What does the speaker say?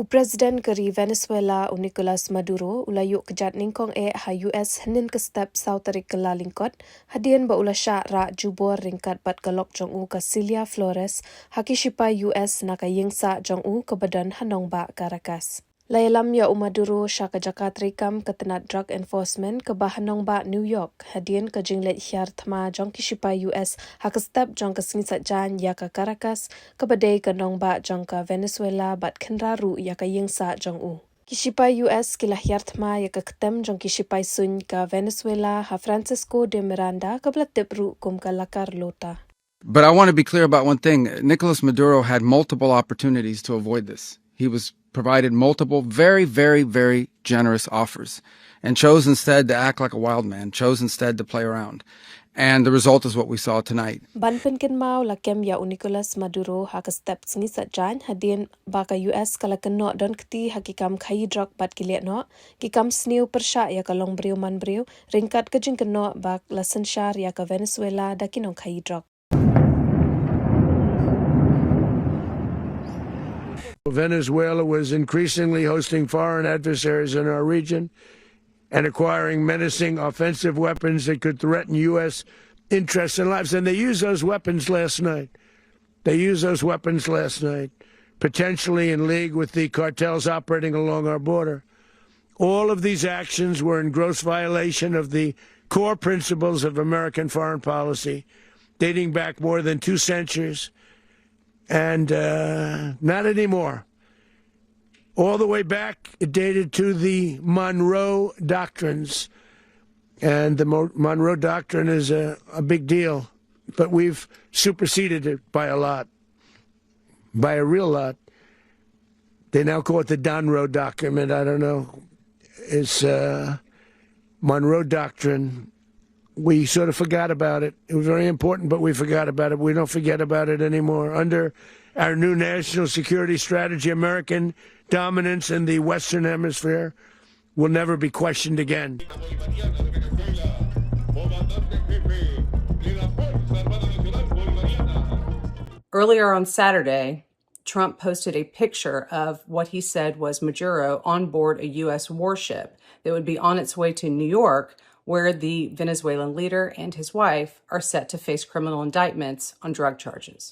President kari Venezuela Nicolas Maduro ula Ïuhkjat ningkong ha US hanin ke step South America lingkot Hadien ba ula Shah ra Jubor ringkat bat kalok jong ka Cilia Flores haki Shipai US naka yingsa jong ke badan hanong ba Caracas. Layalam ya Maduro Shah ke Jakarta rikam ke tenat drug enforcement ke bahanong ba New York Hadien ke jinglet hyar thma jong ki Shipai US hak step jong ke singsat jan ya ke Caracas ke badai ke nong ba jong ke Venezuela bat kenraru ya ke yingsa jong ki Shipai US ki hyar thma ya ke ketem jong ki Shipai sun ke Venezuela ha Francisco de Miranda ke blatip ru kum ke lakar lota. But I want to be clear about one thing. Nicolas Maduro had multiple opportunities to avoid this. He was provided multiple very, very, very generous offers and chose instead to act like a wild man, chose instead to play around. And the result is what we saw tonight. Banpin kin mau lakem ya Nicolas Maduro haka steps ngi sa jan hadien baka US kala keno don kti hakikam khai drug bat kilet no kikam sniu persha ya kalong briu man briu ringkat ke jing keno bak lasen shar ya ka Venezuela da kinong khai drug. Venezuela was increasingly hosting foreign adversaries in our region and acquiring menacing offensive weapons that could threaten U.S. interests and lives. And they used those weapons last night. Potentially in league with the cartels operating along our border. All of these actions were in gross violation of the core principles of American foreign policy, dating back more than 2 centuries. And not anymore. All the way back, it dated to the Monroe Doctrines. And the Monroe Doctrine is a big deal. But we've superseded it by a lot. By a real lot. They now call it the Donroe Document. I don't know. It's Monroe Doctrine. We sort of forgot about it. It was very important, but we forgot about it. We don't forget about it anymore. Under our new national security strategy, American dominance in the Western Hemisphere will never be questioned again. Earlier on Saturday, Trump posted a picture of what he said was Maduro on board a U.S. warship that would be on its way to New York, where the Venezuelan leader and his wife are set to face criminal indictments on drug charges.